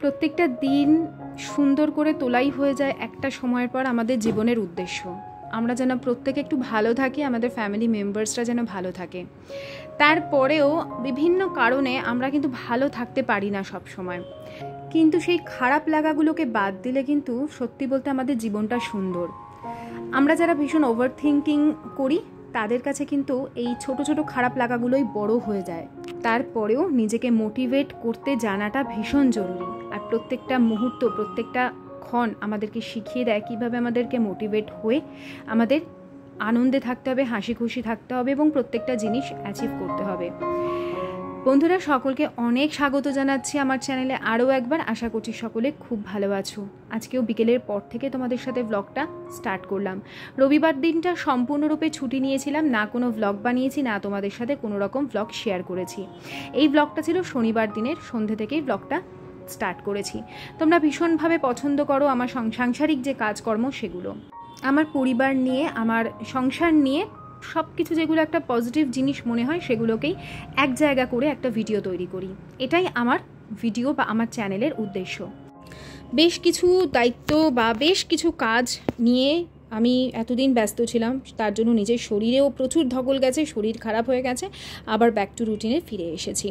প্রত্যেকটা দিন সুন্দর করে তোলাই হয়ে যায় একটা সময়ের পর আমাদের জীবনের উদ্দেশ্য। আমরা যেন প্রত্যেকে একটু ভালো থাকি, আমাদের ফ্যামিলি মেম্বার্সরা যেন ভালো থাকে। তারপরেও বিভিন্ন কারণে আমরা কিন্তু ভালো থাকতে পারি না সব সময়, কিন্তু সেই খারাপ লাগাগুলোকে বাদ দিলে কিন্তু সত্যি বলতে আমাদের জীবনটা সুন্দর। আমরা যারা ভীষণ ওভার থিঙ্কিং করি তাদের কাছে কিন্তু এই ছোট ছোট খারাপ লাগাগুলোই বড় হয়ে যায়। তারপরেও নিজেকে মোটিভেট করতে জানাটা ভীষণ জরুরি। আর প্রত্যেকটা মুহূর্ত, প্রত্যেকটা ক্ষণ আমাদেরকে শিখিয়ে দেয় কীভাবে আমাদেরকে মোটিভেট হয়ে আমাদের আনন্দে থাকতে হবে, হাসি খুশি থাকতে হবে এবং প্রত্যেকটা জিনিস অ্যাচিভ করতে হবে। বন্ধুরা, সকলকে অনেক স্বাগত জানাচ্ছি আমার চ্যানেলে আরও একবার। আশা করছি সকলে খুব ভালো আছো। আজকেও বিকেলের পর থেকে তোমাদের সাথে ব্লগটা স্টার্ট করলাম। রবিবার দিনটা সম্পূর্ণরূপে ছুটি নিয়েছিলাম, না কোনো ব্লগ বানিয়েছি, না তোমাদের সাথে কোনো রকম ব্লগ শেয়ার করেছি। এই ব্লগটা ছিল শনিবার দিনের সন্ধ্যে থেকেই ব্লগটা স্টার্ট করেছি। তোমরা ভীষণভাবে পছন্দ করো আমার সাংসারিক যে কাজকর্ম সেগুলো, আমার পরিবার নিয়ে, আমার সংসার নিয়ে সব কিছু যেগুলো একটা পজিটিভ জিনিস মনে হয় সেগুলোকেই এক জায়গা করে একটা ভিডিও তৈরি করি। এটাই আমার ভিডিও বা আমার চ্যানেলের উদ্দেশ্য। বেশ কিছু দায়িত্ব বা বেশ কিছু কাজ নিয়ে আমি এতদিন ব্যস্ত ছিলাম, তার জন্য নিজের শরীরেও প্রচুর ধকল গেছে, শরীর খারাপ হয়ে গেছে, আবার ব্যাক টু রুটিনে ফিরে এসেছি।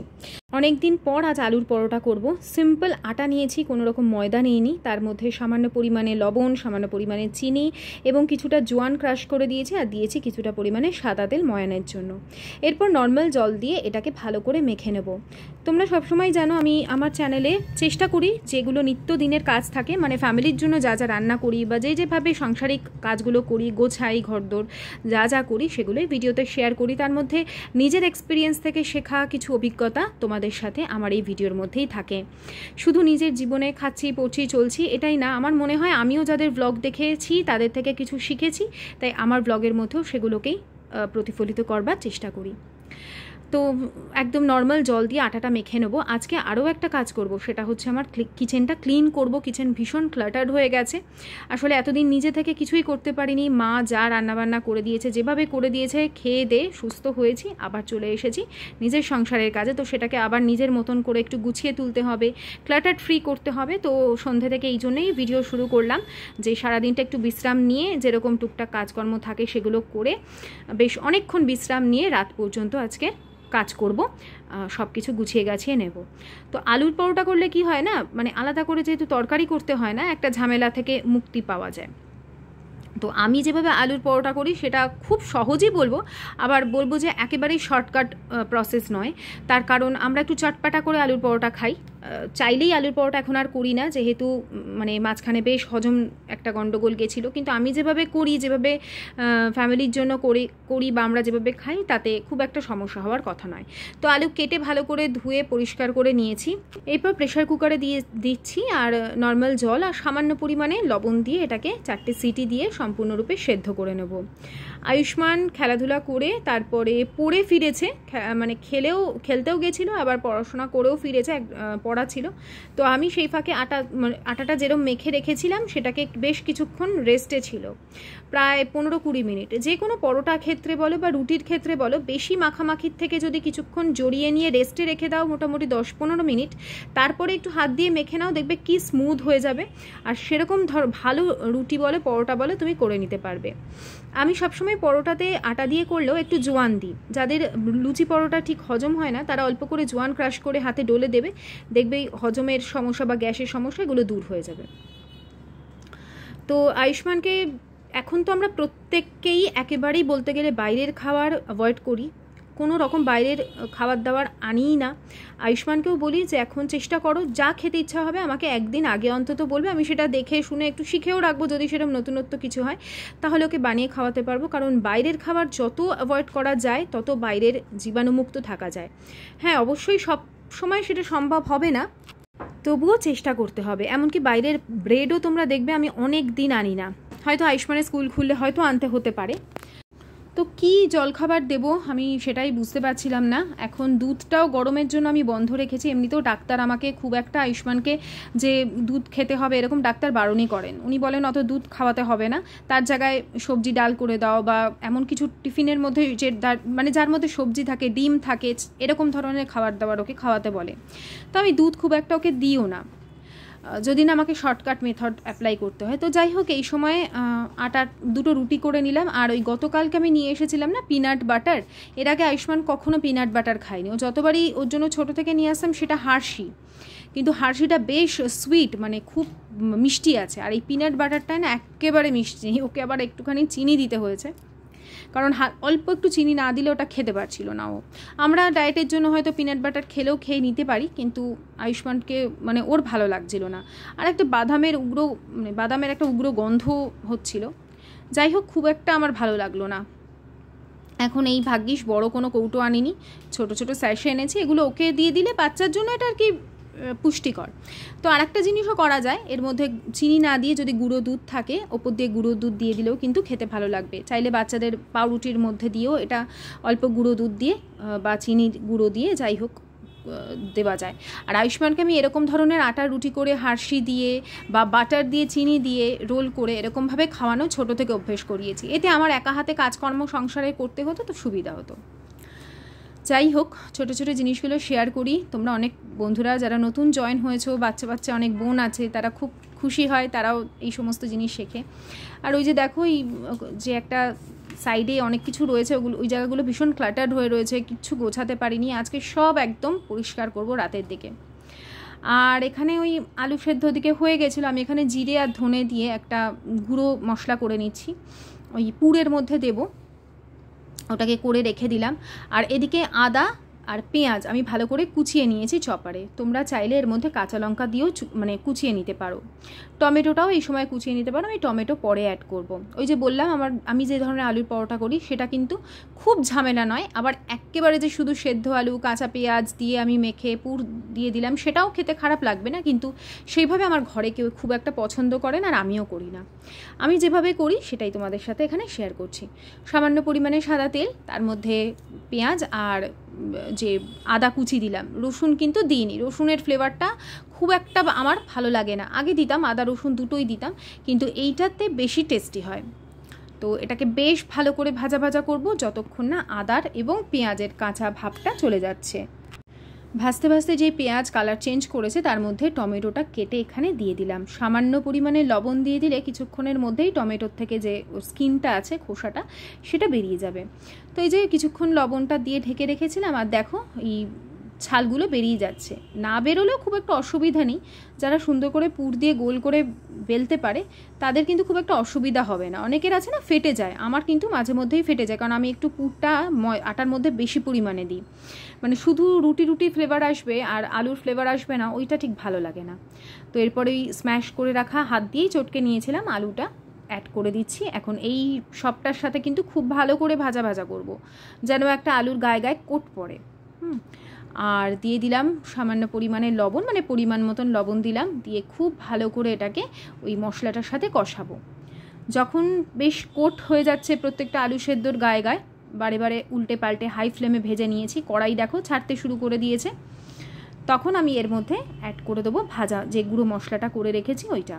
অনেক দিন পর আজ আলুর পরোটা করব। সিম্পল আটা নিয়েছি, কোনো রকম ময়দা নিইনি। তার মধ্যে সামান্য পরিমাণে লবণ, সামান্য পরিমাণে চিনি এবং কিছুটা জোয়ান ক্রাশ করে দিয়েছি, আর দিয়েছি কিছুটা পরিমাণে সাদা তেল ময়ানের জন্য। এরপর নর্মাল জল দিয়ে এটাকে ভালো করে মেখে নেব। তোমরা সবসময় জানো আমি আমার চ্যানেলে চেষ্টা করি যেগুলো নিত্যদিনের কাজ থাকে, মানে ফ্যামিলির জন্য যা যা রান্না করি বা যেভাবে সাংসারিক কাজগুলো করি, গোছাই, ঘরদোর যা যা করি সেগুলোই ভিডিওতে শেয়ার করি। তার মধ্যে নিজের এক্সপিরিয়েন্স থেকে শেখা কিছু অভিজ্ঞতা তোমাদের সাথে আমার এই ভিডিওর মধ্যেই থাকে। শুধু নিজের জীবনে খাচ্ছি, পড়ছি, চলছি এটাই না, আমার মনে হয় আমিও যাদের ব্লগ দেখেছি তাদের থেকে কিছু শিখেছি, তাই আমার ব্লগের মধ্যেও সেগুলোকেই প্রতিফলিত করবার চেষ্টা করি। তো একদম নর্মাল জল দিয়ে আটাটা মেখে নেবো। আজকে আরও একটা কাজ করব, সেটা হচ্ছে আমার কিচেনটা ক্লিন করব। কিচেন ভীষণ ক্লাটার্ড হয়ে গেছে। আসলে এতদিন নিজে থেকে কিছুই করতে পারিনি। মা যা রান্নাবান্না করে দিয়েছে, যেভাবে করে দিয়েছে, খেয়ে দিয়ে সুস্থ হয়েছি, আবার চলে এসেছি নিজের সংসারের কাজে। তো সেটাকে আবার নিজের মতন করে একটু গুছিয়ে তুলতে হবে, ক্লাটার্ড ফ্রি করতে হবে। তো সন্ধ্যে থেকে এই জন্যই ভিডিও শুরু করলাম যে সারাদিনটা একটু বিশ্রাম নিয়ে, যেরকম টুকটাক কাজকর্ম থাকে সেগুলো করে বেশ অনেকক্ষণ বিশ্রাম নিয়ে রাত পর্যন্ত আজকে কাজ করব, সব কিছু গুছিয়ে গাছিয়ে নেব। তো আলুর পরোটা করলে কি হয় না, মানে আলাদা করে যেহেতু তরকারি করতে হয় না, একটা ঝামেলা থেকে মুক্তি পাওয়া যায়। তো আমি যেভাবে আলুর পরোটা করি সেটা খুব সহজই বলবো, আবার বলবো যে একেবারেই শর্টকাট প্রসেস নয়। তার কারণ আমরা একটু চটপাটা করে আলুর পরোটা খাই, চাইলেই আলুর পরোটা এখন আর করি না, যেহেতু মানে মাঝখানে বেশ হজম একটা গণ্ডগোল গেছিলো। কিন্তু আমি যেভাবে করি, যেভাবে ফ্যামিলির জন্য করি বা আমরা যেভাবে খাই, তাতে খুব একটা সমস্যা হওয়ার কথা নয়। তো আলু কেটে ভালো করে ধুয়ে পরিষ্কার করে নিয়েছি। এরপর প্রেশার কুকারে দিচ্ছি, আর নর্মাল জল আর সামান্য পরিমাণে লবণ দিয়ে এটাকে 4টে সিটি দিয়ে সম্পূর্ণরূপে সেদ্ধ করে নেব। আয়ুষ্মান খেলাধুলা করে তারপরে পড়ে ফিরেছে, মানে খেলতেও গেছিলো, আবার পড়াশোনা করেও ফিরেছে, পড়া ছিল। তো আমি সেই ফাঁকে আটাটা যেরকম মেখে রেখেছিলাম সেটাকে বেশ কিছুক্ষণ রেস্টে ছিল, প্রায় 15-20 মিনিট। যে কোনো পরোটা ক্ষেত্রে বলো বা রুটির ক্ষেত্রে বলো, বেশি মাখামাখির থেকে যদি কিছুক্ষণ জড়িয়ে নিয়ে রেস্টে রেখে দাও মোটামুটি 10-15 মিনিট, তারপরে একটু হাত দিয়ে মেখে নাও, দেখবে কি স্মুথ হয়ে যাবে। আর সেরকম ভালো রুটি বলে পরোটা বলে তুমি করে নিতে পারবে। আমি সবসময় পরোটাতে আটা দিয়ে করলেও একটু জোয়ান দিই। যাদের লুচি পরোটা ঠিক হজম হয় না তারা অল্প করে জোয়ান ক্রাশ করে হাতে ডলে দেবে, দেখবে হজমের সমস্যা বা গ্যাসের সমস্যা এগুলো দূর হয়ে যাবে। তো আয়ুষ্মানকে এখন তো আমরা প্রত্যেককেই একেবারেই বলতে গেলে বাইরের খাবার অ্যাভয়েড করি, কোনো রকম বাইরের খাবার দাবার আনিই না। আয়ুষ্মানকেও বলি যে এখন চেষ্টা করো, যা খেতে ইচ্ছা হবে আমাকে একদিন আগে অন্তত বলবে, আমি সেটা দেখে শুনে একটু শিখেও রাখবো, যদি সেরকম নতুনত্ব কিছু হয় তাহলে ওকে বানিয়ে খাওয়াতে পারবো। কারণ বাইরের খাবার যত অ্যাভয়েড করা যায় তত বাইরের জীবাণুমুক্ত থাকা যায়। হ্যাঁ, অবশ্যই সব সময় সেটা সম্ভব হবে না, তবুও চেষ্টা করতে হবে। এমনকি বাইরের ব্রেডও তোমরা দেখবে আমি অনেক দিন আনি না, হয়তো আয়ুষ্মানের স্কুল খুললে হয়তো আনতে হতে পারে। তো কি জলখাবার দেব আমি সেটাই বুঝতে পারছিলাম না। এখন দুধটাও গরমের জন্য আমি বন্ধ রেখেছি। এমনিতেও ডাক্তার আমাকে খুব একটা আয়ুষ্মানকে যে দুধ খেতে হবে এরকম ডাক্তার বারণই করেন। উনি বলেন অত দুধ খাওয়াতে হবে না, তার জায়গায় সবজি ডাল করে দাও বা এমন কিছু টিফিনের মধ্যে যে মানে যার মধ্যে সবজি থাকে, ডিম থাকে, এরকম ধরনের খাবার দাবার ওকে খাওয়াতে বলে। তো আমি দুধ খুব একটা ওকে দিও না। যদি না আমাকে শর্টকাট মেথড অ্যাপ্লাই করতে হয়। তো যাই হোক, এই সময় আটার 2টো রুটি করে নিলাম। আর ওই গতকালকে আমি নিয়ে এসেছিলাম না পিনাট বাটার, এর আগে আয়ুষ্মান কখনো পিনাট বাটার খায়নি। ও যতবারই ওর জন্য ছোটো থেকে নিয়ে আসতাম সেটা হার্শি, কিন্তু হার্শিটা বেশ সুইট, মানে খুব মিষ্টি আছে, আর এই পিনাট বাটারটা না একেবারে মিষ্টি। ওকে আবার একটুখানি চিনি দিতে হয়েছে, কারণ অল্প একটু চিনি না দিলে ওটা খেতে পারছিল না ও। আমরা ডায়েটের জন্য হয়তো পিনাট বাটার খেলেও খেয়ে নিতে পারি, কিন্তু আয়ুষ্মানকে মানে ওর ভালো লাগছিল না। আর একটা বাদামের একটা উগ্র গন্ধ হচ্ছিল। যাই হোক, খুব একটা আমার ভালো লাগলো না। এখন এই ভাগ্যিস বড় কোনো কৌটো আনিনি, ছোট ছোট স্যাশে এনেছি। এগুলো ওকে দিয়ে দিলে বাচ্চার জন্য এটা আর কি পুষ্টিকর। তো আরেকটা জিনিসও করা যায়, এর মধ্যে চিনি না দিয়ে যদি গুঁড়ো দুধ থাকে ওপর দিয়ে গুঁড়ো দুধ দিয়ে দিলেও কিন্তু খেতে ভালো লাগবে। চাইলে বাচ্চাদের পাউরুটির মধ্যে দিয়েও এটা অল্প গুঁড়ো দুধ দিয়ে বা চিনির গুঁড়ো দিয়ে যাই হোক দেওয়া যায়। আর আয়ুষ্মানকে আমি এরকম ধরনের আটার রুটি করে হার্শি দিয়ে বা বাটার দিয়ে চিনি দিয়ে রোল করে এরকমভাবে খাওয়ানো ছোটো থেকে অভ্যেস করিয়েছি। এতে আমার একা হাতে কাজকর্ম সংসারে করতে হতো, তো সুবিধা হতো। যাই হোক, ছোটো ছোটো জিনিসগুলো শেয়ার করি। তোমরা অনেক বন্ধুরা যারা নতুন জয়েন হয়েছো, বাচ্চা অনেক বোন আছে, তারা খুব খুশি হয়, তারাও এই সমস্ত জিনিস শেখে। আর ওই যে দেখো, এই যে একটা সাইডে অনেক কিছু রয়েছে, ওই জায়গাগুলো ভীষণ ক্লাটার্ড হয়ে রয়েছে, কিচ্ছু গোছাতে পারিনি। আজকে সব একদম পরিষ্কার করব রাতের দিকে। আর এখানে ওই আলু সেদ্ধ দিকে হয়ে গেছিলো, আমি এখানে জিরে আর ধনে দিয়ে একটা গুঁড়ো মশলা করে নিচ্ছি, ওই পুরের মধ্যে দেবো, ওটাকে করে রেখে দিলাম। আর এদিকে আদা আর পেঁয়াজ আমি ভালো করে কুচিয়ে নিয়েছি চপারে। তোমরা চাইলে এর মধ্যে কাঁচা লঙ্কা দিয়েও মানে কুচিয়ে নিতে পারো। টমেটোটাও এই সময় কুচিয়ে নিতে পারো, আমি টমেটো পরে অ্যাড করব। ওই যে বললাম আমি যে ধরনের আলুর পরোটা করি সেটা কিন্তু খুব ঝামেলা নয়। আবার একেবারে যে শুধু সেদ্ধ আলু কাঁচা পেঁয়াজ দিয়ে আমি মেখে পুর দিয়ে দিলাম, সেটাও খেতে খারাপ লাগবে না, কিন্তু সেইভাবে আমার ঘরে কেউ খুব একটা পছন্দ করে না, আর আমিও করি না। আমি যেভাবে করি সেটাই তোমাদের সাথে এখানে শেয়ার করছি। সামান্য পরিমাণে সাদা তেল, তার মধ্যে পেঁয়াজ আর যে আদা কুচি দিলাম, রসুন কিন্তু দিইনি। রসুনের ফ্লেভারটা খুব একটা আমার ভালো লাগে না। আগে দিতাম, আদা রসুন দুটোই দিতাম, কিন্তু এইটাতে বেশি টেস্টি হয়। তো এটাকে বেশ ভালো করে ভাজা করব যতক্ষণ না আদার এবং পেঁয়াজের কাঁচা ভাবটা চলে যাচ্ছে। ভাজতে ভাজতে যে পেঁয়াজ কালার চেঞ্জ করেছে তার মধ্যে টমেটোটা কেটে এখানে দিয়ে দিলাম। সামান্য পরিমাণে লবণ দিয়ে দিলে কিছুক্ষণের মধ্যেই টমেটোর থেকে যে স্কিনটা আছে, খোসাটা, সেটা বেরিয়ে যাবে। তো এই যে কিছুক্ষণ লবণটা দিয়ে ঢেকে রেখেছিলাম, আর দেখো এই ছালগুলো বেরিয়ে যাচ্ছে। না বেরোলেও খুব একটা অসুবিধা নেই, যারা সুন্দর করে পুর দিয়ে গোল করে বেলতে পারে তাদের কিন্তু খুব একটা অসুবিধা হবে না। অনেকের আছে না ফেটে যায়, আমার কিন্তু মাঝে মধ্যেই ফেটে যায়, কারণ আমি একটু পুরটা আটার মধ্যে বেশি পরিমাণে দিই। মানে শুধু রুটি ফ্লেভার আসবে আর আলুর ফ্লেভার আসবে না, ওইটা ঠিক ভালো লাগে না। তো এরপরে ওই স্ম্যাশ করে রাখা হাত দিয়েই চটকে নিয়েছিলাম আলুটা অ্যাড করে দিচ্ছি। এখন এই সবটার সাথে কিন্তু খুব ভালো করে ভাজা করব, যেন একটা আলুর গায়ে কোট পড়ে। আর দিয়ে দিলাম সামান্য পরিমাণে লবণ, মানে পরিমাণ মতন লবণ দিলাম, দিয়ে খুব ভালো করে এটাকে ওই মশলাটার সাথে কষাবো। যখন বেশ কোট হয়ে যাচ্ছে প্রত্যেকটা আলু সেদ্ধর গায়ে বারে উল্টে পাল্টে হাই ফ্লেমে ভেজে নিয়েছি, কড়াই দেখো ছাড়তে শুরু করে দিয়েছে, তখন আমি এর মধ্যে অ্যাড করে দেবো ভাজা যে গুঁড়ো মশলাটা করে রেখেছি ওইটা।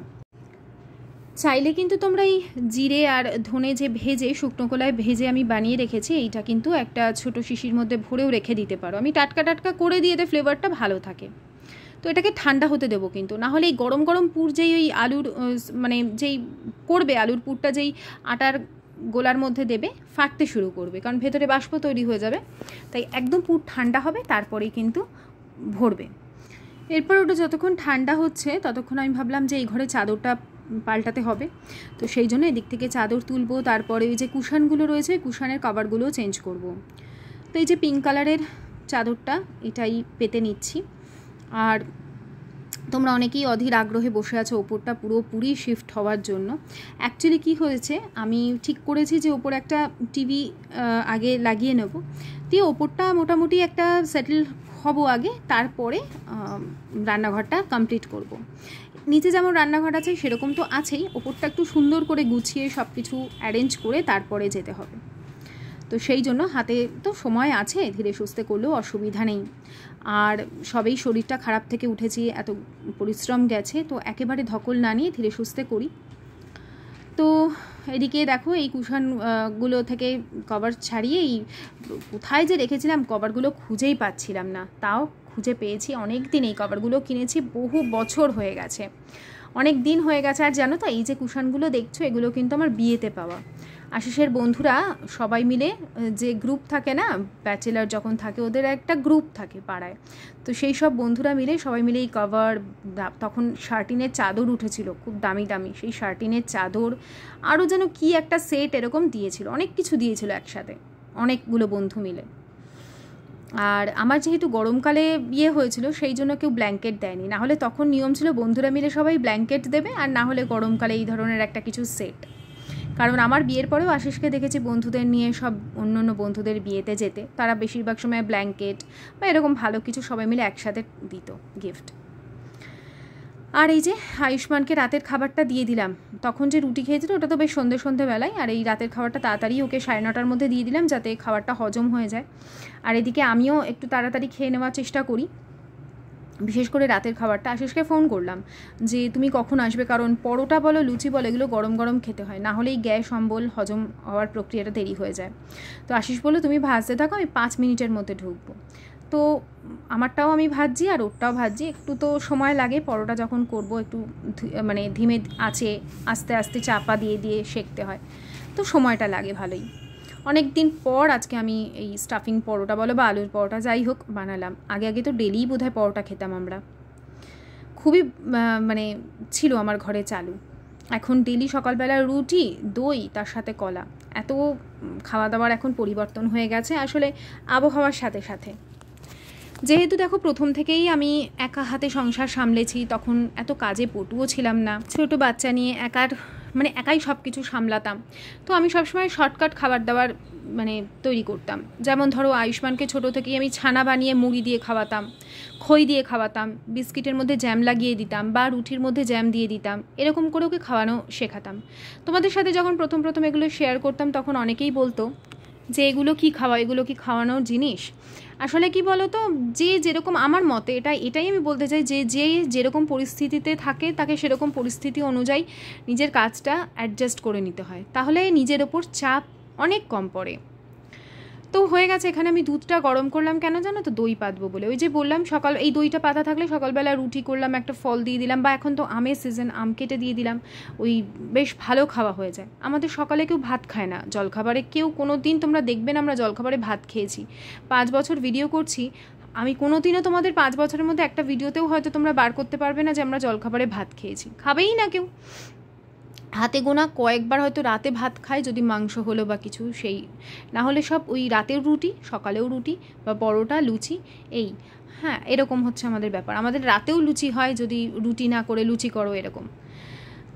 চাইলে কিন্তু তোমরা এই জিরে আর ধনে যে ভেজে শুকনো কলায় ভেজে আমি বানিয়ে রেখেছি, এইটা কিন্তু একটা ছোট শিশির মধ্যে ভরেও রেখে দিতে পারো। আমি টাটকা করে দিয়ে এতে ফ্লেভারটা ভালো থাকে। তো এটাকে ঠান্ডা হতে দেবো কিন্তু, না হলে এই গরম পুর যেই ওই আলুর মানে যেই করবে আলুর পুরটা যেই আটার গোলার মধ্যে দেবে ফাটতে শুরু করবে, কারণ ভেতরে বাষ্প তৈরি হয়ে যাবে। তাই একদম পুর ঠান্ডা হবে, তারপরেই কিন্তু ভরবে। এরপর ওটা যতক্ষণ ঠান্ডা হচ্ছে ততক্ষণ আমি ভাবলাম যে এই ঘরে চাদরটা পাল্টাতে হবে। তো সেই জন্য এদিক থেকে চাদর তুলবো, তারপরে ওই যে কুশানগুলো রয়েছে কুশানের কভারগুলোও চেঞ্জ করব। তো এই যে পিঙ্ক কালারের চাদরটা এটাই পেতে নিচ্ছি। আর তোমরা অনেকেই অধীর আগ্রহে বসে আছো ওপরটা পুরোপুরি শিফট হওয়ার জন্য। অ্যাকচুয়ালি কি হয়েছে, আমি ঠিক করেছি যে ওপর একটা টিভি আগে লাগিয়ে নেব, দিয়ে ওপরটা মোটামুটি একটা সেটেল হব আগে, তারপরে রান্নাঘরটা কমপ্লিট করব। নিচে যেমন রান্নাঘর আছে সেরকম তো আছেই, ওপরটা একটু সুন্দর করে গুছিয়ে সব কিছু অ্যারেঞ্জ করে তারপরে যেতে হবে। তো সেই জন্য হাতে তো সময় আছে, ধীরে সুস্থে করলেও অসুবিধা নেই। আর সবেই শরীরটা খারাপ থেকে উঠেছি, এত পরিশ্রম গেছে, তো একেবারে ধকল না নিয়ে ধীরে সুস্থে করি। তো এদিকে দেখো এই কুশনগুলো থেকে কভার ছাড়িয়ে কোথায় যে রেখেছিলাম কভারগুলো খুঁজেই পাচ্ছিলাম না, তাও খুঁজে পেয়েছি। অনেক দিন এই কভারগুলো কিনেছি, বহু বছর হয়ে গেছে, অনেক দিন হয়ে গেছে। আর জানো তো এই যে কুশনগুলো দেখছো এগুলো কিন্তু আমার বিয়েতে পাওয়া। আশিসের বন্ধুরা সবাই মিলে যে গ্রুপ থাকে না, ব্যাচেলার যখন থাকে ওদের একটা গ্রুপ থাকে পাড়ায়, তো সেই সব বন্ধুরা মিলে সবাই মিলে এই কভার, তখন শার্টিনের চাদর উঠেছিল খুব দামি দামি, সেই শার্টিনের চাদর আরও যেন কি একটা সেট এরকম দিয়েছিল, অনেক কিছু দিয়েছিল একসাথে অনেকগুলো বন্ধু মিলে। আর আমার যেহেতু গরমকালে বিয়ে হয়েছিল সেই জন্য কেউ ব্ল্যাঙ্কেট দেয়নি, না হলে তখন নিয়ম ছিল বন্ধুরা মিলে সবাই ব্ল্যাঙ্কেট দেবে, আর না হলে গরমকালে এই ধরনের একটা কিছু সেট। কারণ আমার বিয়ের পরেও আশিসকে দেখেছি বন্ধুদের নিয়ে সব অন্য অন্য বন্ধুদের বিয়েতে যেতে, তারা বেশিরভাগ সময় ব্ল্যাঙ্কেট বা এরকম ভালো কিছু সবাই মিলে একসাথে দিত গিফট। আর এই যে আয়ুষ্মানকে রাতের খাবারটা দিয়ে দিলাম, তখন যে রুটি খেয়েছিল ওটা তো বেশ সন্ধ্যেবেলায়, আর এই রাতের খাবারটা তাড়াতাড়ি ওকে 9:30টার মধ্যে দিয়ে দিলাম যাতে খাবারটা হজম হয়ে যায়। আর এদিকে আমিও একটু তাড়াতাড়ি খেয়ে নেওয়ার চেষ্টা করি, বিশেষ করে রাতের খাবারটা। আশিসকে ফোন করলাম যে তুমি কখন আসবে, কারণ পরোটা বলো লুচি বলো এগুলো গরম গরম খেতে হয়, না হলেই গ্যাস অম্বল হজম হওয়ার প্রক্রিয়াটা দেরি হয়ে যায়। তো আশিস বললো তুমি ভাজতে থাকো, আমি 5 মিনিটের মধ্যে ঢুকবো। তো আমারটাও আমি ভাজছি আর ওরটাও ভাজছি, একটু তো সময় লাগে পরোটা যখন করব, একটু মানে ধিমে আছে আস্তে আস্তে চাপা দিয়ে দিয়ে সেঁকতে হয়, তো সময়টা লাগে ভালোই। অনেক দিন পর আজকে আমি এই স্টাফিং পরোটা বলো বা আলুর পরোটা যাই হোক বানালাম। আগে আগে তো ডেলিই বোধহয় পরোটা খেতাম আমরা, খুবই মানে ছিল আমার ঘরে চালু। এখন ডেলি সকালবেলা রুটি দই তার সাথে কলা, এত খাওয়া দাওয়ার এখন পরিবর্তন হয়ে গেছে আসলে আবহাওয়ার সাথে সাথে। যেহেতু দেখো প্রথম থেকেই আমি একা হাতে সংসার সামলেছি, তখন এত কাজে পটুও ছিলাম না, ছোট বাচ্চা নিয়ে একাই সব কিছু সামলাতাম। তো আমি সবসময় শর্টকাট খাবার দাবার তৈরি করতাম। যেমন ধরো আয়ুষ্মানকে ছোটো থেকেই আমি ছানা বানিয়ে মুড়ি দিয়ে খাওয়াতাম, খই দিয়ে খাওয়াতাম, বিস্কিটের মধ্যে জ্যাম লাগিয়ে দিতাম বা রুটির মধ্যে জ্যাম দিয়ে দিতাম, এরকম করে ওকে খাওয়ানো শেখাতাম। তোমাদের সাথে যখন প্রথম এগুলো শেয়ার করতাম তখন অনেকেই বলতো যে এগুলো কি খাওয়া, এগুলো কি খাওয়ানোর জিনিস। আসলে কি বলো তো, যে যেরকম, আমার মতে এটাই আমি বলতে চাই যে যেরকম পরিস্থিতিতে থাকে তাকে সেরকম পরিস্থিতি অনুযায়ী নিজের কাজটা অ্যাডজাস্ট করে নিতে হয়, তাহলে নিজের ওপর চাপ অনেক কম পড়ে। তো হয়ে গেছে, এখানে আমি দুধটা গরম করলাম কেন জানো তো, দই পাতবো বলে। ওই যে বললাম সকাল এই দইটা পাতা থাকলে সকালবেলা রুটি করলাম, একটা ফল দিয়ে দিলাম, বা এখন তো আমের সিজন, আম কেটে দিয়ে দিলাম, ওই বেশ ভালো খাওয়া হয়ে যায়। আমাদের সকালে কেউ ভাত খায় না, জলখাবারে কেউ কোনো দিন তোমরা দেখবেন আমরা জলখাবারে ভাত খেয়েছি। 5 বছর ভিডিও করছি, আমি কোনো দিনও তোমাদের 5 বছরের মধ্যে একটা ভিডিওতেও হয়তো তোমরা বার করতে পারবে না যে আমরা জলখাবারে ভাত খেয়েছি, খাবেই না কেউ। হাতে গোনা কয়েকবার হয়তো রাতে ভাত খায় যদি মাংস হলো বা কিছু, সেই না হলে সব ওই রাতেও রুটি সকালেও রুটি বা পরোটা লুচি, এই হ্যাঁ এরকম হচ্ছে আমাদের ব্যাপার। আমাদের রাতেও লুচি হয়, যদি রুটি না করে লুচি করো এরকম।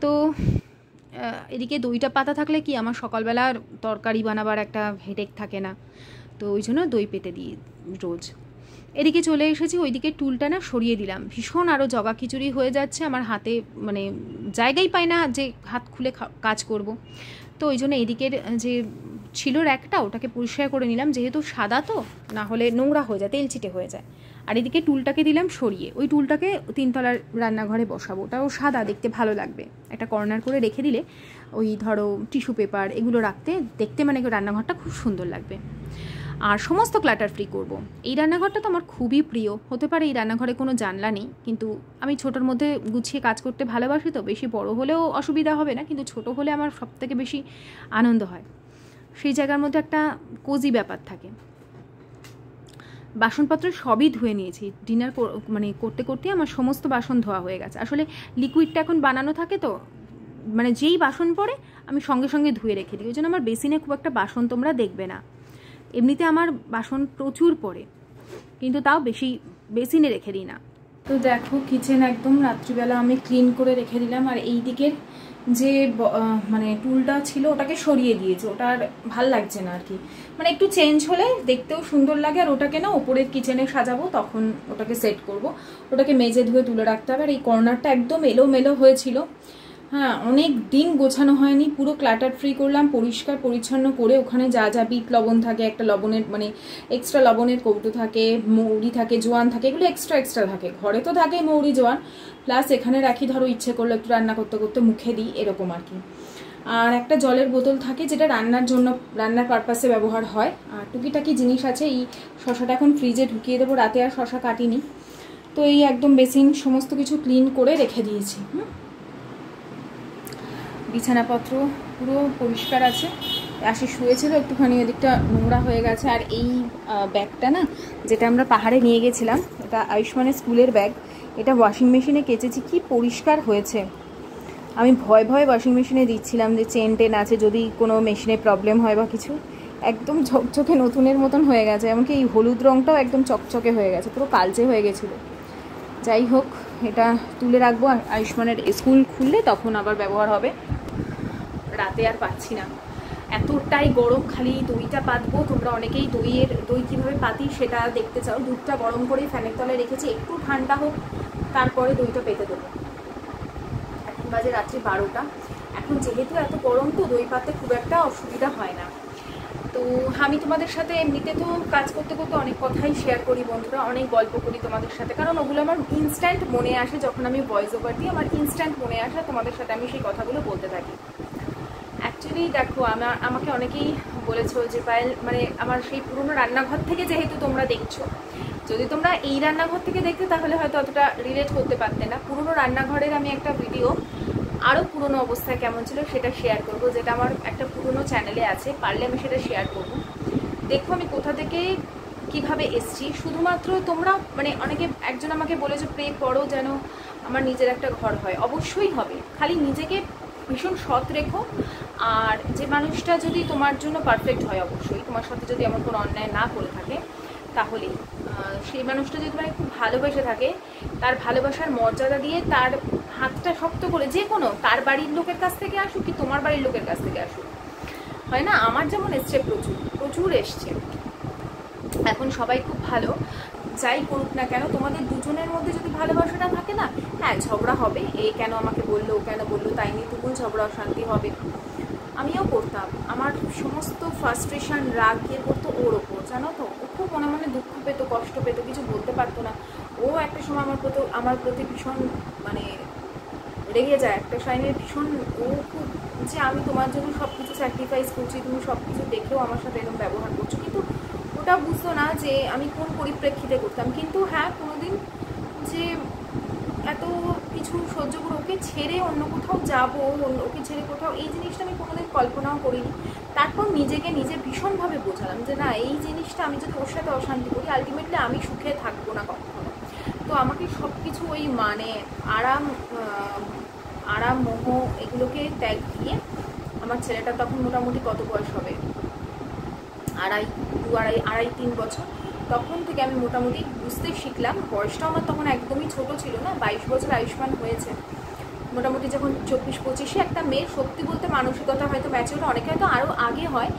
তো এদিকে দইটা পাতা থাকলে কি আমার সকালবেলার তরকারি বানাবার একটা হেডেক থাকে না, তো ওই জন্য দই পেতে দিই রোজ। এদিকে চলে এসেছি, ওইদিকে টুলটা না সরিয়ে দিলাম, ভীষণ আরও জগা খিচুড়ি হয়ে যাচ্ছে, আমার হাতে জায়গাই পাই না যে হাত খুলে কাজ করব। তো ওই জন্য এদিকের যে ছিল র্যাকটা ওটাকে পরিষ্কার করে নিলাম, যেহেতু সাদা তো না হলে নোংরা হয়ে যায়, তেলচিটে হয়ে যায়। আর এদিকে টুলটাকে দিলাম সরিয়ে, ওই টুলটাকে 3তলার রান্নাঘরে বসাবো, ওটাও সাদা, দেখতে ভালো লাগবে। একটা কর্নার করে রেখে দিলে ওই ধরো টিস্যু পেপার এগুলো রাখতে দেখতে রান্নাঘরটা খুব সুন্দর লাগবে। আর সমস্ত ক্লাটার ফ্রি করব। এই রান্নাঘরটা তো আমার খুবই প্রিয়। হতে পারে এই রান্নাঘরে কোনো জানলা নেই, কিন্তু আমি ছোটোর মধ্যে গুছিয়ে কাজ করতে ভালোবাসি, তো বেশি বড় হলেও অসুবিধা হবে না, কিন্তু ছোট হলে আমার সবথেকে বেশি আনন্দ হয়। সেই জায়গার মধ্যে একটা কোজি ব্যাপার থাকে। বাসনপত্র সবই ধুয়ে নিয়েছি, ডিনার করতে করতে আমার সমস্ত বাসন ধোয়া হয়ে গেছে। আসলে লিকুইডটা এখন বানানো থাকে তো, যেই বাসন পড়ে আমি সঙ্গে সঙ্গে ধুয়ে রেখে দিই, ওই জন্য আমার বেসিনে খুব একটা বাসন তোমরা দেখবে না। এমনিতে আমার বাসন প্রচুর পড়ে, কিন্তু তাও বেশি বেসিনে রেখে দিই না। তো দেখো কিচেন একদম রাত্রিবেলা আমি ক্লিন করে রেখে দিলাম। আর এই দিকের যে টুলটা ছিল ওটাকে সরিয়ে দিয়েছে, ওটা আর ভাল লাগছে না আর কি, একটু চেঞ্জ হলে দেখতেও সুন্দর লাগে। আর ওটাকে না ওপরের কিচেনে সাজাবো, তখন ওটাকে সেট করব। ওটাকে মেজে ধুয়ে তুলে রাখতে হবে। আর এই কর্নারটা একদম এলোমেলো হয়েছিল, হ্যাঁ অনেক দিন গোছানো হয়নি, পুরো ক্লাটার ফ্রি করলাম, পরিষ্কার পরিচ্ছন্ন করে ওখানে যা যা বিট লবণ থাকে, একটা লবণের এক্সট্রা লবণের কৌটো থাকে, মৌরি থাকে, জোয়ান থাকে, এগুলো এক্সট্রা থাকে। ঘরে তো থাকে মৌরি জোয়ান, প্লাস এখানে রাখি, ধরো ইচ্ছে করলে একটু রান্না করতে করতে মুখে দিই, এরকম আর কি। আর একটা জলের বোতল থাকে যেটা রান্নার জন্য, রান্নার পারপাসে ব্যবহার হয়। আর টুকিটাকি জিনিস আছে। এই শশাটা এখন ফ্রিজে ঢুকিয়ে দেবো, রাতে আর শশা কাটিনি, তো এই একদম বেসিন সমস্ত কিছু ক্লিন করে রেখে দিয়েছি। বিছানাপত্র পুরো পরিষ্কার আছে, আসে শুয়েছিল, একটুখানি ওদিকটা নোংরা হয়ে গেছে। আর এই ব্যাগটা না, যেটা আমরা পাহাড়ে নিয়ে গেছিলাম, এটা আয়ুষ্মানের স্কুলের ব্যাগ, এটা ওয়াশিং মেশিনে কেচেছি, কি পরিষ্কার হয়েছে। আমি ভয় ভয়ে ওয়াশিং মেশিনে দিচ্ছিলাম যে চেন টেন আছে, যদি কোনো মেশিনে প্রবলেম হয় বা কিছু। একদম ঝকঝকে নতুনের মতন হয়ে গেছে, এমনকি এই হলুদ রঙটাও একদম চকচকে হয়ে গেছে, পুরো কালচে হয়ে গেছিলো। যাই হোক, এটা তুলে রাখবো, আয়ুষ্মানের স্কুল খুললে তখন আবার ব্যবহার হবে। রাতে আর পাচ্ছি না, এতটাই গরম, খালি দইটা পাতবো। তোমরা অনেকেই দই কীভাবে পাতি সেটা দেখতে চাও। দুধটা গরম করেই ফ্যানের তলায় রেখেছি, একটু ঠান্ডা হোক, তারপরে দইটা পেতে দেবো। এখন বাজে রাত্রি 12টা। এখন যেহেতু এত গরম, তো দই পাতে খুব একটা অসুবিধা হয় না। তো আমি তোমাদের সাথে এমনিতে তো কাজ করতে করতে অনেক কথাই শেয়ার করি বন্ধুরা, অনেক গল্প করি তোমাদের সাথে, কারণ ওগুলো আমার ইনস্ট্যান্ট মনে আসে। যখন আমি ভয়েস ওভার দিই, আমার ইনস্ট্যান্ট মনে আসে, তোমাদের সাথে আমি সেই কথাগুলো বলতে থাকি। অ্যাকচুয়ালি দেখো, আমাকে অনেকেই বলেছো যে পায়েল, মানে আমার সেই পুরনো রান্নাঘর থেকে যেহেতু তোমরা দেখছো, যদি তোমরা এই রান্নাঘর থেকে দেখতে তাহলে হয়তো অতটা রিলেট করতে পারতে না। পুরনো রান্নাঘরের আমি একটা ভিডিও আরও পুরনো অবস্থায় কেমন ছিল সেটা শেয়ার করব, যেটা আমার একটা পুরনো চ্যানেলে আছে, পারলে আমি সেটা শেয়ার করব। দেখো আমি কোথা থেকে কিভাবে এসছি। শুধুমাত্র তোমরা, মানে অনেকে, একজন আমাকে বলেছে প্রে করো যেন আমার নিজের একটা ঘর হয়। অবশ্যই হবে, খালি নিজেকে ভীষণ সৎ রেখো। আর যে মানুষটা যদি তোমার জন্য পারফেক্ট হয়, অবশ্যই তোমার সাথে যদি এমন কোনো অন্যায় না করে থাকে, তাহলেই সেই মানুষটা যদি তোমাকে খুব ভালোবেসে থাকে, তার ভালোবাসার মর্যাদা দিয়ে, তার হাতটা শক্ত করে, যে কোনো, তার বাড়ির লোকের কাছ থেকে আসুক কি তোমার বাড়ির লোকের কাছ থেকে আসুক, হয় না? আমার যেমন এসছে, প্রচুর প্রচুর এসছে। এখন সবাই খুব ভালো, যাই করুক না কেন, তোমাদের দুজনের মধ্যে যদি ভালোবাসাটা থাকে না, হ্যাঁ ঝগড়া হবে, এ কেন আমাকে বললো, ও কেন বললো, তাই নিয়ে তুমুল ঝগড়া অশান্তি হবে। আমিও করতাম, আমার সমস্ত ফ্রাস্ট্রেশন, রাগ গিয়ে করতো ওর ওপর, জানো তো। ও খুব মনে মনে দুঃখ পেত, কষ্ট পেত, কিছু বলতে পারতো না। ও একটা সময় আমার প্রতি ভীষণ, মানে রেগে যায় একটা সাইনের ভীষণ। ও খুব, যে আমি তোমার জন্য সব কিছু স্যাক্রিফাইস করছি, তুমি সব কিছু দেখেও আমার সাথে এরকম ব্যবহার করছো, কিন্তু ওটা বুঝতো না যে আমি কোন পরিপ্রেক্ষিতে করতাম। কিন্তু হ্যাঁ, কোনোদিন যে এত কিছু সহ্য করে ওকে ছেড়ে অন্য কোথাও যাবো, ওকে ছেড়ে কোথাও, এই জিনিসটা আমি কোনোদিন কল্পনাও করিনি। তারপর নিজেকে নিজে ভীষণভাবে বোঝালাম যে না, এই জিনিসটা আমি যদি ওর সাথে অশান্তি করি, আলটিমেটলি আমি সুখে থাকবো না কখনো। তো আমাকে সব কিছু ওই, মানে আরাম মোহ এগুলোকে ত্যাগ দিয়ে, আমার ছেলেটা তখন মোটামুটি কত বয়স হবে, আড়াই 3 বছর, তখন থেকে আমি মোটামুটি বুঝতে শিখলাম। বয়সটা আমার তখন একদমই ছোট ছিল না, 22 বছর আয়ুষ্মান হয়েছে। মোটামুটি যখন 24-25-এ একটা মেয়ের, সত্যি বলতে মানসিকতা হয়তো ম্যাচিওর, অনেকে হয়তো আরও আগে হয়,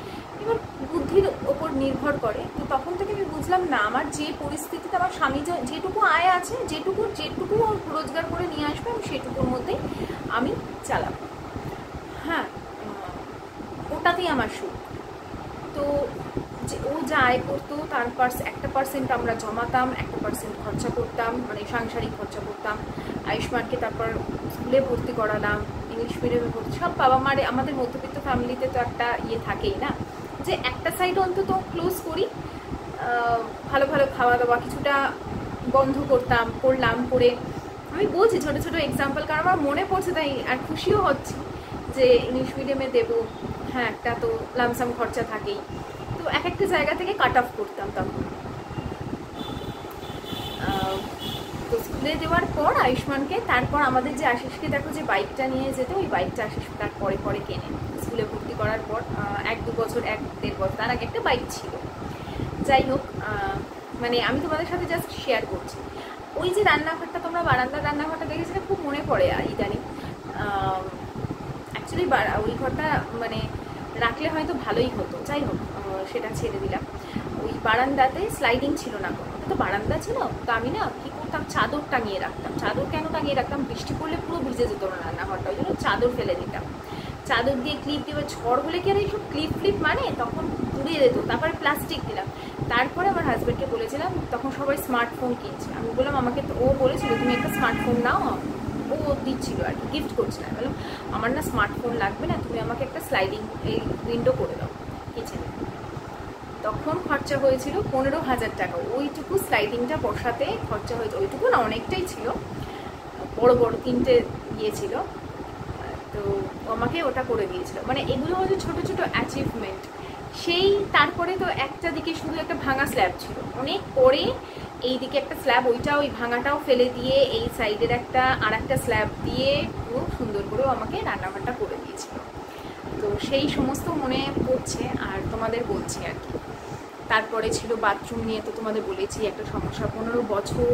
এবার বুদ্ধির ওপর নির্ভর করে। তো তখন থেকে আমি বুঝলাম না, আমার যে পরিস্থিতিতে আমার স্বামী যেটুকু আয় আছে, যেটুকু রোজগার করে নিয়ে আসবে, আমি সেটুকুর মধ্যেই আমি চালাবো। হ্যাঁ, ওটাতেই আমার সুখ। তো যে ও যা আয় করতো, তার একটা পার্সেন্ট আমরা জমাতাম, 1% খরচা করতাম, মানে সাংসারিক খরচা করতাম। আয়ুষ্মানকে তারপর স্কুলে ভর্তি করালাম, ইংলিশ মিডিয়ামে ভর্তি, সব বাবা মারে, আমাদের মধ্যবিত্ত ফ্যামিলিতে তো একটা ইয়ে থাকেই না, যে একটা সাইড অন্তত ক্লোজ করি। ভালো ভালো খাওয়া দাওয়া কিছুটা বন্ধ করলাম করে। আমি বলছি ছোটো ছোটো এক্সাম্পল, কারণ আমার মনে পড়ছে, তাই আর খুশিও হচ্ছে যে ইংলিশ মিডিয়ামে দেবো। হ্যাঁ, একটা তো লামসাম খরচা থাকেই। তো এক একটা জায়গা থেকে কাট অফ করতাম তখন। তো স্কুলে দেওয়ার পর আয়ুষ্মানকে, তারপর আমাদের যে আশিসকে দেখো যে বাইকটা নিয়ে যেত, ওই বাইকটা আশিস তার পরে পরে কেনে। স্কুলে ভর্তি করার পর 1-2 বছর, 1-1.5 বছর, তার আগে একটা বাইক ছিল। যাই হোক, মানে আমি তোমাদের সাথে জাস্ট শেয়ার করছি। ওই যে রান্নাঘরটা, তোমরা বারান্দার রান্নাঘরটা দেখে, সেটা খুব মনে পড়ে ইদানিং। অ্যাকচুয়ালি ওই ঘরটা মানে রাখলে হয়তো ভালোই হতো, যাই হোক সেটা ছেড়ে দিলাম। ওই বারান্দাতে স্লাইডিং ছিল না কোনো, তো বারান্দা ছিল, তো আমি না কী করতাম, চাদর টাঙিয়ে রাখতাম। চাদর কেন টাঙিয়ে রাখতাম, বৃষ্টি পড়লে পুরো ভিজে যেত না রান্নাঘরটা, ওই জন্য চাদর ফেলে দিতাম। চাদর দিয়ে ক্লিপ দিয়ে, ঝড় হলে কি আর এইসব ক্লিপ মানে তখন উড়িয়ে যেত। তারপরে প্লাস্টিক দিলাম। তারপরে আমার হাজব্যান্ডকে বলেছিলাম, তখন সবাই স্মার্টফোন কিনছে, আমি বললাম আমাকে, ও বলেছিল তুমি একটা স্মার্টফোন নাও, ও দিচ্ছিল আর কি গিফট করছি না, বললাম আমার না স্মার্টফোন লাগবে না, তুমি আমাকে একটা স্লাইডিং এই উইন্ডো করে দাও কিচেনে। তখন খরচা হয়েছিল 15,000 টাকা। ওইটুকু স্লাইডিংটা বসাতে খরচা হয়েছে, ওইটুকু না অনেকটাই ছিল, বড় বড় 3টে ইয়ে ছিল, তো আমাকে ওটা করে দিয়েছিল। মানে এগুলো হচ্ছে ছোট ছোট অ্যাচিভমেন্ট। সেই তারপরে তো একটা দিকে শুধু একটা ভাঙা স্ল্যাব ছিল, অনেক পরে এই দিকে একটা স্ল্যাব, ওইটা ওই ভাঙাটাও ফেলে দিয়ে এই সাইডের আর একটা স্ল্যাব দিয়ে খুব সুন্দর করেও আমাকে রান্নাবান্না করে দিয়েছিল। তো সেই সমস্ত মনে পড়ছে আর তোমাদের বলছি আর কি। তারপরে ছিল বাথরুম নিয়ে, তো তোমাদের বলেছি একটা সমস্যা, 15 বছর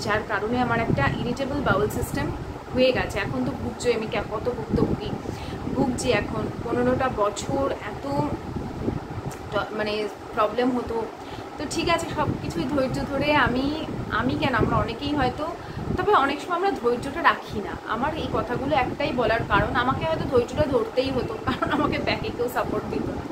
যার কারণে আমার একটা ইরিটেবল বাউল সিস্টেম হয়ে গেছে। এখন তো ভুগছি আমি, কত ভুগছি এখন। 15টা বছর এত মানে প্রবলেম হতো। তো ঠিক আছে, সব কিছুই ধৈর্য ধরে আমি কেন, আমরা অনেকেই হয়তো, তবে অনেক সময় আমরা ধৈর্যটা রাখি না। আমার এই কথাগুলো একটাই বলার কারণ, আমাকে হয়তো ধৈর্যটা ধরতেই হতো, কারণ আমাকে ব্যাকে কেউ সাপোর্ট দিত না।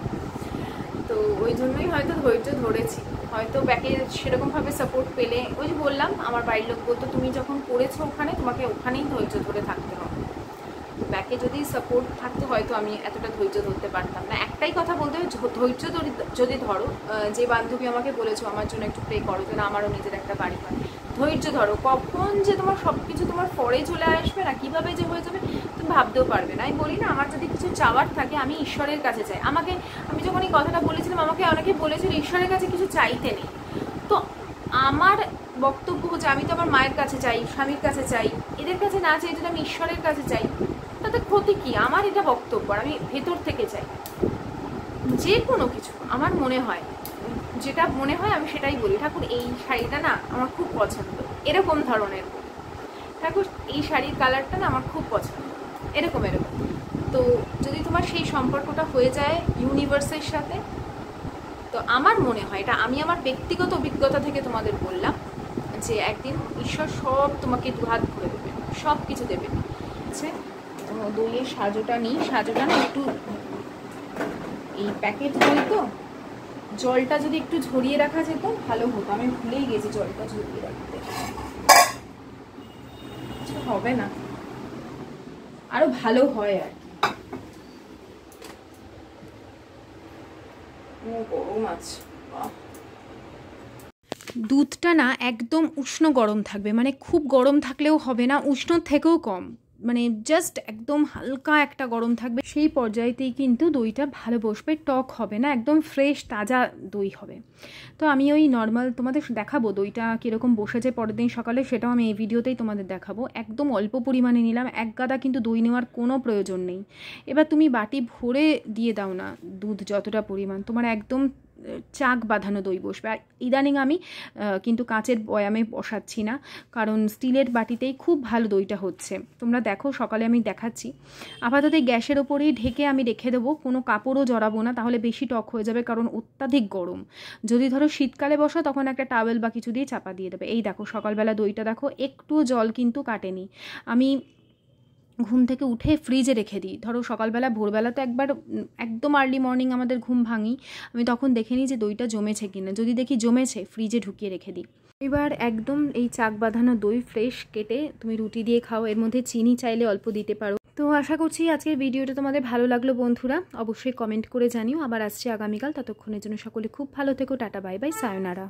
তো ওই জন্যই হয়তো ধৈর্য ধরেছি। হয়তো ব্যাকে সেরকমভাবে সাপোর্ট পেলে, ওই যে বললাম আমার বাড়ির লোক বলতো তুমি যখন করেছো ওখানে, তোমাকে ওখানেই ধৈর্য ধরে থাকতে হবে। ব্যাকে যদি সাপোর্ট থাকতো হয়তো আমি এতটা ধৈর্য ধরতে পারতাম না। একটাই কথা বলতে হবে, ধৈর্য যদি ধরো, যে বান্ধবী আমাকে বলেছো আমার জন্য একটু প্রে করো যেন আমারও নিজের একটা বাড়ি হয়, ধৈর্য ধরো। কখন যে তোমার সব কিছু তোমার ফরে চলে আসবে না, কিভাবে যে হয়ে যাবে তুমি ভাবতেও পারবে না। আমি বলি না, আমার যদি কিছু চাওয়ার থাকে আমি ঈশ্বরের কাছে চাই। আমি যখন এই কথাটা বলেছিলাম, আমাকে অনেকে বলেছিল ঈশ্বরের কাছে কিছু চাইতে নেই। তো আমার বক্তব্য হচ্ছে, আমি তো আমার মায়ের কাছে চাই, স্বামীর কাছে চাই, এদের কাছে না চাই যদি আমি ঈশ্বরের কাছে চাই, তাতে ক্ষতি কি? আমার এটা বক্তব্য, আমি ভেতর থেকে চাই যে কোনো কিছু। আমার মনে হয়, যেটা মনে হয় আমি সেটাই বলি। ঠাকুর এই শাড়িটা না আমার খুব পছন্দ, এরকম ধরনের। ঠাকুর এই শাড়ির কালারটা না আমার খুব পছন্দ, এরকম। তো যদি তোমার সেই সম্পর্কটা হয়ে যায় ইউনিভার্সের সাথে, তো আমার মনে হয়, এটা আমি আমার ব্যক্তিগত অভিজ্ঞতা থেকে তোমাদের বললাম, যে একদিন ঈশ্বর সব তোমাকে দুহাত ভরে দেবেন, সব কিছু দেবেন। আচ্ছা, দইয়ের সাজোটা নিই, সাজোটা না একটু, এই প্যাকেট দই তো, জলটা যদি একটু ঝরিয়ে রাখা যেত ভালো হতো। আমি ভুলেই গেছি জলটা ঝরিয়ে রাখতে। হবে না, আরো ভালো হয় আর কি। গরম আছে, দুধটা না একদম উষ্ণ গরম থাকবে, মানে খুব গরম থাকলেও হবে না, উষ্ণ থেকেও কম, মানে জাস্ট একদম হালকা একটা গরম থাকবে। সেই পর্যায়েতেই কিন্তু দইটা ভালো বসবে, টক হবে না, একদম ফ্রেশ তাজা দই হবে। তো আমি ওই নর্মাল তোমাদের দেখাবো দইটা কীরকম বসেছে পরের দিন সকালে, সেটাও আমি এই ভিডিওতেই তোমাদের দেখাবো। একদম অল্প পরিমাণে নিলাম, 1 গাদা কিন্তু দই নেওয়ার কোনো প্রয়োজন নেই। এবার তুমি বাটি ভরে দিয়ে দাও না দুধ, যতটা পরিমাণ তোমার, একদম চাক বাঁধানো দই বসবে। আর ইদানিং আমি কিন্তু কাঁচের বয়ামে বসাচ্ছি না, কারণ স্টিলের বাটিতেই খুব ভালো দইটা হচ্ছে। তোমরা দেখো, সকালে আমি দেখাচ্ছি। আপাতত গ্যাসের ওপরেই ঢেকে আমি রেখে দেবো, কোনো কাপড়ও জড়াবো না, তাহলে বেশি টক হয়ে যাবে, কারণ অত্যাধিক গরম। যদি ধরো শীতকালে বসো তখন একটা টাওয়েল বা কিছু দিয়ে চাপা দিয়ে দেবে। এই দেখো সকালবেলা দইটা দেখো, একটুও জল কিন্তু কাটেনি। আমি ঘুম থেকে উঠে ফ্রিজে রেখে দিই। ধরো সকালবেলা ভোরবেলা তো একবার একদম আর্লি মর্নিং আমাদের ঘুম ভাঙি, আমি তখন দেখে নিই যে দইটা জমেছে কিনা। যদি দেখি জমেছে, ফ্রিজে ঢুকিয়ে রেখে দিই। এবার একদম এই চাক বাঁধানো দই ফ্রেশ কেটে তুমি রুটি দিয়ে খাও, এর মধ্যে চিনি চাইলে অল্প দিতে পারো। তো আশা করছি আজকের ভিডিওটা তোমাদের ভালো লাগলো বন্ধুরা, অবশ্যই কমেন্ট করে জানিও। আবার আসছি আগামীকাল, ততক্ষণের জন্য সকলে খুব ভালো থেকো, টাটা বাই বাই, সায়োনারা।